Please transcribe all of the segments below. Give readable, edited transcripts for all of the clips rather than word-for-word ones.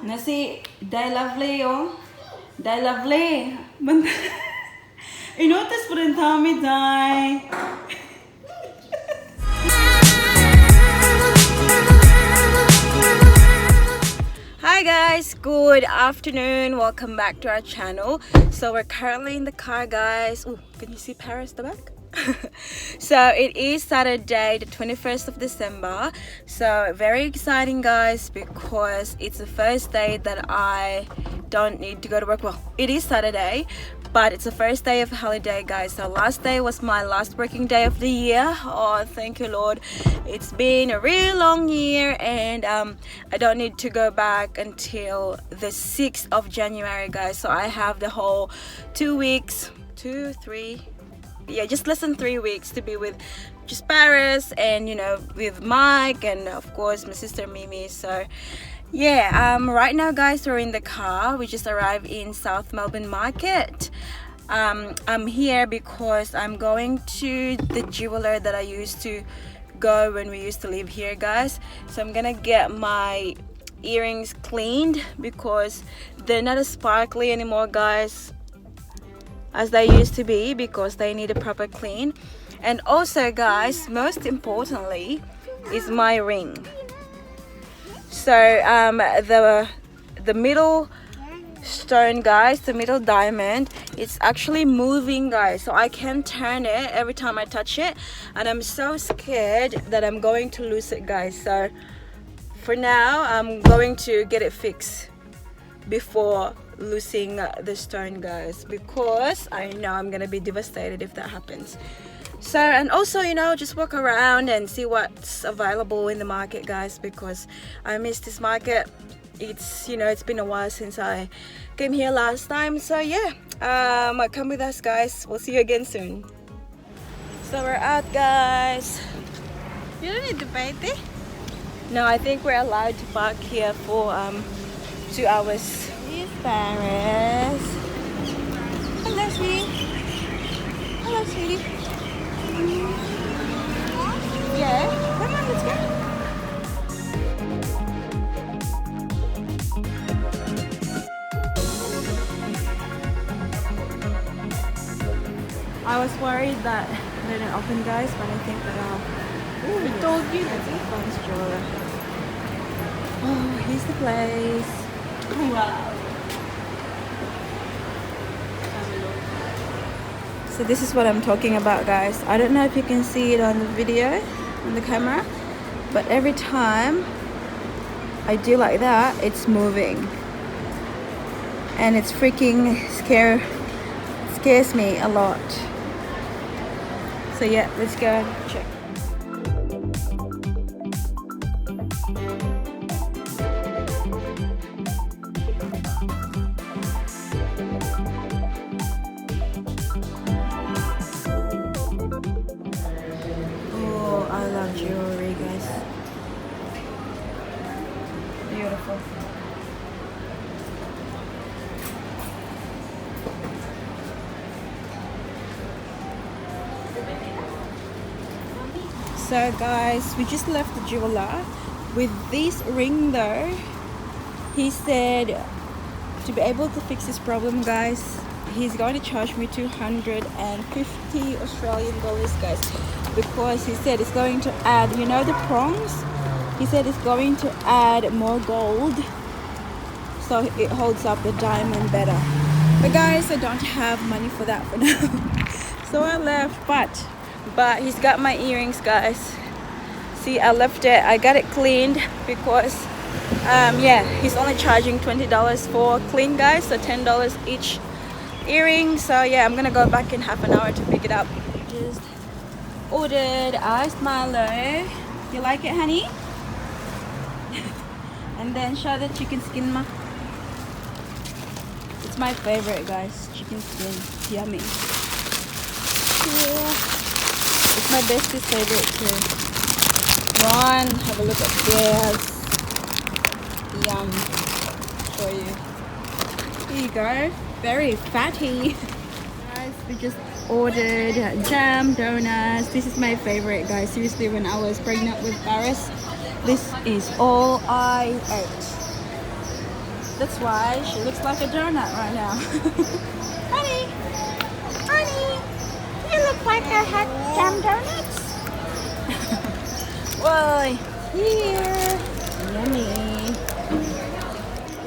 Nasi, die lovely, oh. Die lovely. Inotas po rin tami, die. Hi guys, good afternoon. Welcome back to our channel. So we're currently in the car, guys. Ooh, can you see Paris at the back? So it is Saturday the 21st of December, so very exciting, guys, because it's the first day that I don't need to go to work. Well, it is Saturday, but it's the first day of holiday, guys. So last day was my last working day of the year. Oh, thank you, Lord. It's been a really long year, and I don't need to go back until the 6th of January, guys. So I have the whole 2 weeks, just less than 3 weeks to be with just Paris and, you know, with Mike and of course my sister Mimi. So yeah, right now, guys, we're in the car. We just arrived in South Melbourne Market. I'm here because I'm going to the jeweler that I used to go when we used to live here, guys. So I'm gonna get my earrings cleaned because they're not as sparkly anymore, guys, as they used to be, because they need a proper clean. And also, guys, most importantly is my ring. So the middle stone, guys, the middle diamond, it's actually moving, guys, so I can turn it every time I touch it, and I'm so scared that I'm going to lose it, guys. So for now I'm going to get it fixed before losing the stone, guys, because I know I'm gonna be devastated if that happens. So, and also, you know, just walk around and see what's available in the market, guys, because I miss this market. It's, you know, it's been a while since I came here last time. So yeah, come with us, guys. We'll see you again soon. So we're out, guys. You don't need to pay it. No, I think we're allowed to park here for 2 hours. Here's Paris. Hello, sweetie. Hello, sweetie. Yeah, come on, let's go. I was worried that they didn't open, guys, but I think that I told you that's a fun stroller. Oh, here's the place. Wow. So this is what I'm talking about, guys. I don't know if you can see it on the video, on the camera, but every time I do like that, it's moving. And it's freaking scares me a lot. So yeah, let's go check. I love jewelry, guys. Beautiful. So guys, we just left the jeweler with this ring though. He said to be able to fix this problem, guys, he's going to charge me 250 Australian dollars, guys, because he said it's going to add, you know, the prongs, he said it's going to add more gold so it holds up the diamond better. But guys, I don't have money for that for now. So I left, but he's got my earrings, guys. See, I left it, I got it cleaned because yeah, he's only charging $20 for clean, guys, so $10 each earring. So yeah, I'm gonna go back in half an hour to pick it up. Just ordered iced Milo. You like it, honey? And then show the chicken skin, ma. It's my favorite, guys, chicken skin. Yummy. Yeah. It's my bestest favorite too. One, have a look upstairs. Yum. Show you. Here you go. Very fatty. Guys, we just ordered jam, donuts. This is my favorite, guys. Seriously, when I was pregnant with Paris, this is all I ate. That's why she looks like a donut right now. Honey! Honey! You look like a hot damn donuts. Why? Here. Yummy.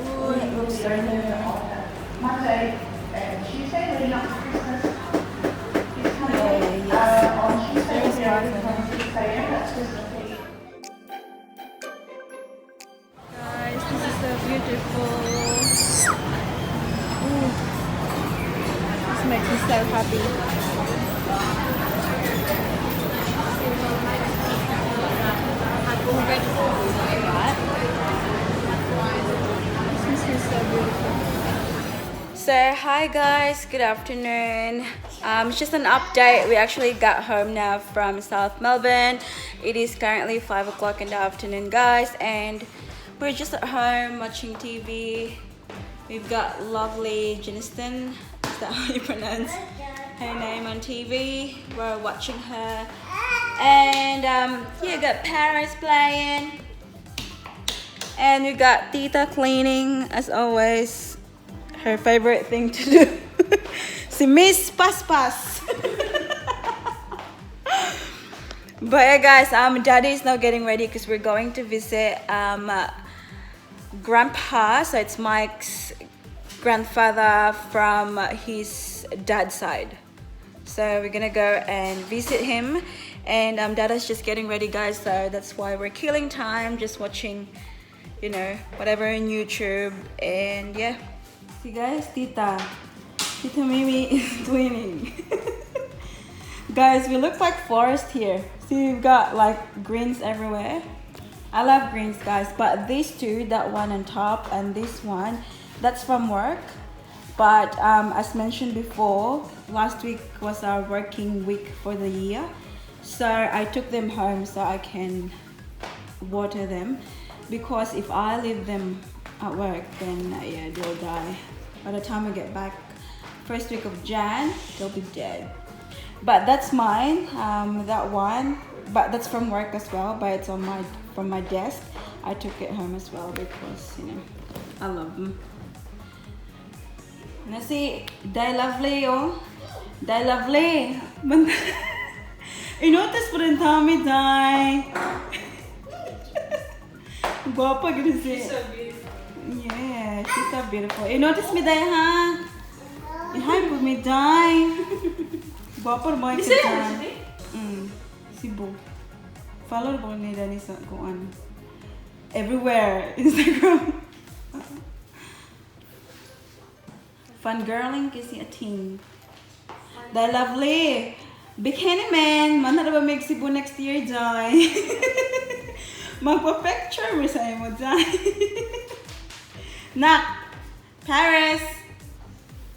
Ooh, it looks so good. Monday and Tuesday leading up to Christmas. Yes. On Tuesday, There's we're Martha. going to 6 a.m. That's Christmas Eve. Guys, this is so beautiful. Ooh. This makes me so happy. This is so beautiful. So hi guys, good afternoon. It's just an update. We actually got home now from South Melbourne. It is currently 5 o'clock in the afternoon, guys, and we're just at home watching TV. We've got lovely Geniston, is that how you pronounce her name, on TV. We're watching her. And yeah, got Paris playing. And we got Tita cleaning, as always. Her favorite thing to do. Si Miss Paspas. But yeah, guys, Daddy is now getting ready because we're going to visit Grandpa. So it's Mike's grandfather from his dad's side. So we're gonna go and visit him, and Dada's just getting ready, guys. So that's why we're killing time, just watching, you know, whatever on YouTube. And yeah, see guys, Tita Mimi is twinning. Guys, we look like forest here. See, we've got like greens everywhere. I love greens, guys, but these two, that one on top and this one, that's from work. But as mentioned before, last week was our working week for the year, so I took them home so I can water them, because if I leave them at work, then yeah, they'll die. By the time I get back first week of Jan, they'll be dead. But that's mine, that one, but that's from work as well, but it's on from my desk. I took it home as well because, you know, I love them. Nasi, die lovely, oh. Die lovely. You notice po rin Tommy, die. Guapa, gonna say. She's so beautiful. Yeah, she's so beautiful. You notice me, die, huh? You hi po me, die. Guapa, mo ka, die. Cebu. Follow po ni Dani sa kuan. Everywhere, Instagram. Fangirling kasi a team. The lovely bikini man. Man na ba mag Cebu next year, Jai? Magpa-picture mo sa imo, Jai. Nak, Paris.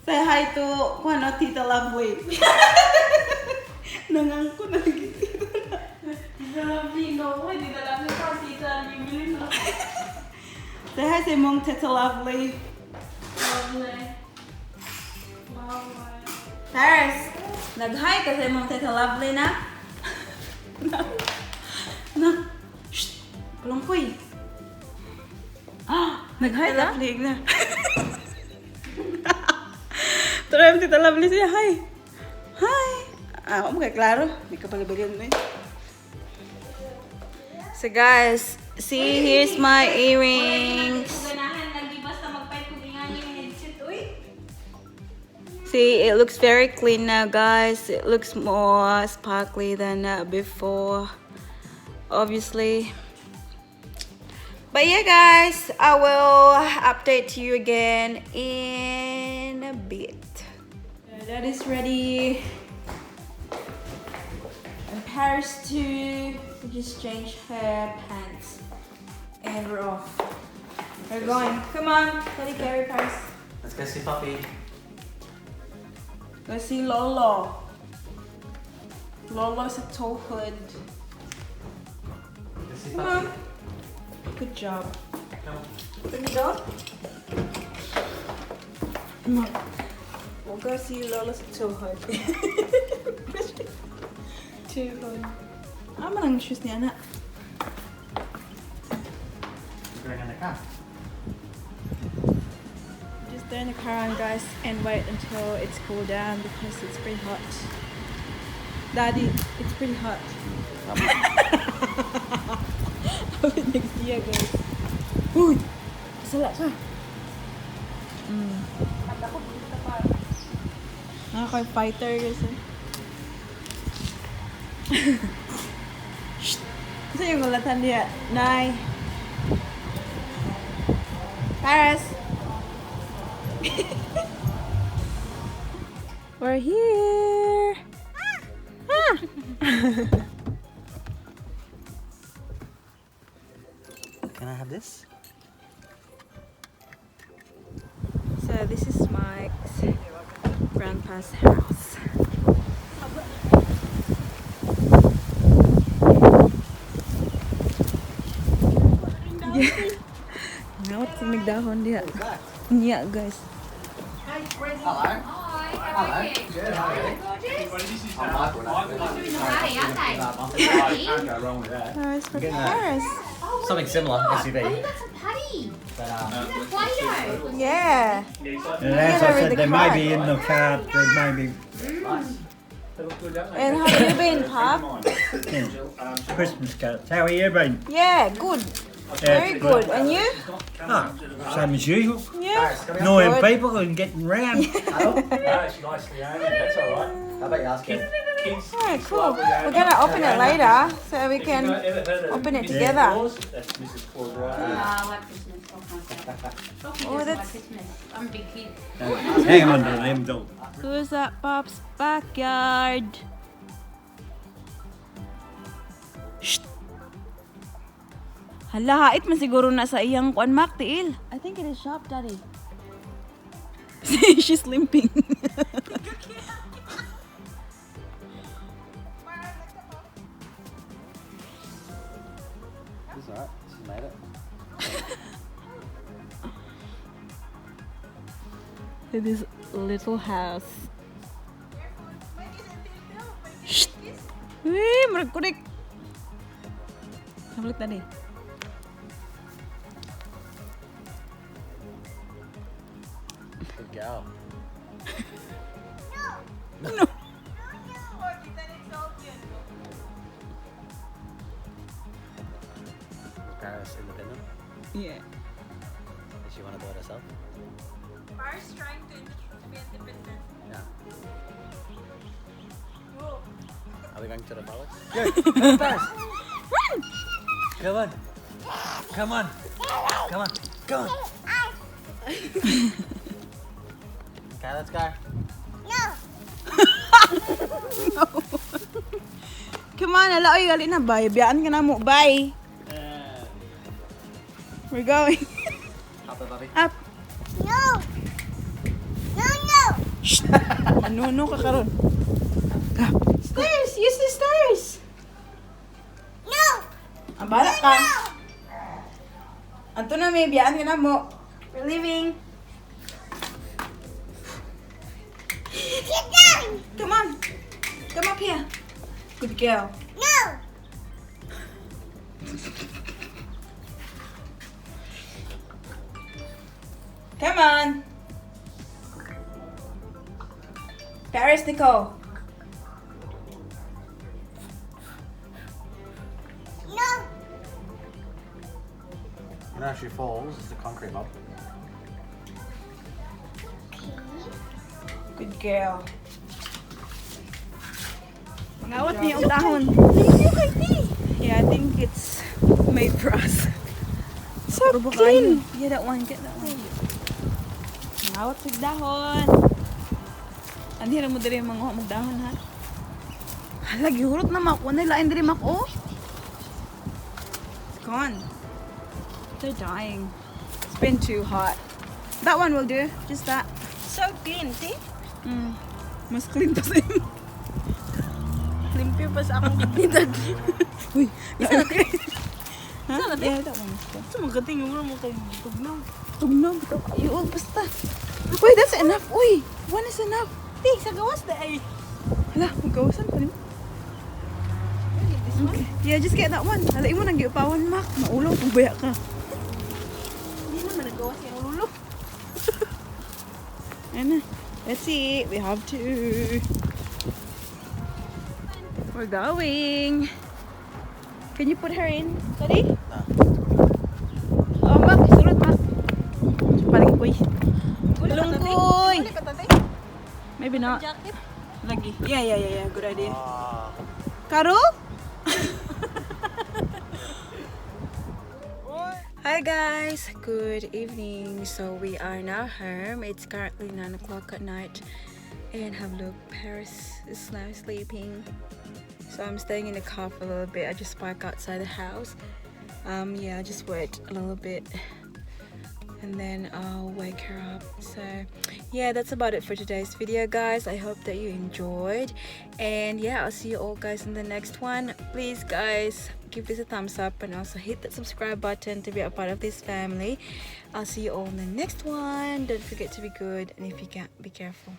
Say hi to ano, Tita Lovely. Nangangko na Tita. Tita Lovely, no. Tita Lovely for Tita Lovely. Say hi sa imong Tita Lovely. Lovely. Paris, nag-hi ka sa imong Tita Lovely na? Na. Shh! Kulangkoy. Ah! Nag-hi ka? Lovely na. Tara yung Tita Lovely siya. Hi! Hi! Ah, klaro. May kapalibagan mo eh. So guys, see, here's my earrings. See, it looks very clean now, guys. It looks more sparkly than before, obviously. But yeah, guys, I will update to you again in a bit. That is ready. And Paris too. We just changed her pants. And we're off. We're going. Come on, Daddy carry Paris. Let's go see Puppy. Go see Lolo. Lolo's a toe hood. Let's see Come Puppy. on. Good job. Come. Can you go? Come on. We'll go see Lolo's toe hood. Toe hood. Ano lang shoes niya, anak? Going in the car. turn the car on, guys, and wait until it's cooled down because it's pretty hot. Daddy, it's pretty hot. Next year, guys. Uy! Sala ka. Nakaka fighter, guys. Shh! Saan yung ulatan niya? Nay! Paris! We're here! Ah! Can I have this? So this is Mike's grandpa's house. Yeah. Now it's nagdahon diha. Yeah, guys. Hello. Hello. Good. How are you? I'm Michael. Can't go wrong with that. Paris for Paris. Something similar, SUV. Oh, you got some putty. But, Play-Doh. Yeah. And as I said, they may be in the car, they may be And how have you been, Pop? Christmas cards. How are you been? Yeah, good. Very good. And you? Ah, same as usual. Yeah. Annoying Good. people and getting round. That's nicely owned. That's all right. how about you ask him? Kids. Alright, cool. We're gonna open it later so we can open it together. That's Mrs. Claus, right? I like Christmas. Okay. Oh, that's- Christmas. I'm a big kid. Hang on to them, dog. Who's at Pop's backyard? Shh! Hala, hait man siguro na sa iyang kuan Mac, tiil. I think it is shop, Daddy. She's limping. It's alright. She made it. To this little house. Shh! Wih, merekurik. Nabalik tadi. Good girl. No. Paris independent. Yeah. Does she want to do it herself? Paris trying to be independent. Yeah. Are we going to the Bollocks? Come on. Come on. Come on. Come on. Okay, let's go. Come on, ala oy gali na bay. Biyaan ka na mo, bye. We're going Up there, Bobby. up. Shh. Ano ka karon? Ka. Stairs, use the stairs. Ang bala ka. Anto na may biyaan ka na mo. We're leaving. Come on. Come up here. Good girl. Come on. Paris, Nicole. You know, if she falls, it's a concrete mob. Good girl. Mangawat niya ang dahon. Yeah, I think it's made for us. So clean. Yeah, that one. Get that one. Mangawat sa dahon. Andira mo diri mga magdahon ha. Hala, gihurot na mak. Wala lain diri mak oh. It's gone. They're dying. It's been too hot. That one will do. Just that. So clean, see? Mas clean pa sa inyo. Limpyo pa sa akong gitnitad. Uy, isa na kayo. Ha? Yeah, that one is good. Ito magating yung mo kayo tugnaw. Tugnog. You all basta. Uy, that's enough. Uy, one is enough. Di, sa gawas na ay. Hala, magawasan pa rin. This one? Okay. Yeah, just get that one. Hala, mo nang giupawan, Mac. Maulaw, pabaya ka. Hindi naman nagawas yung ulo. And let's see, we have to. We're going. Can you put her in, Daddy? Oh, mak, sulot mak. Paling kuy. Tulong kuy. Maybe not. Lagi. Yeah. Good idea. Karo? Hi guys, good evening. So we are now home. It's currently 9 o'clock at night, and have a look, Paris is now sleeping. So I'm staying in the car for a little bit. I just park outside the house. Yeah, I just wait a little bit and then I'll wake her up. So yeah, that's about it for today's video, guys. I hope that you enjoyed, and yeah, I'll see you all guys in the next one. Please guys, give this a thumbs up and also hit that subscribe button to be a part of this family. I'll see you all in the next one. Don't forget to be good, and if you can't, be careful.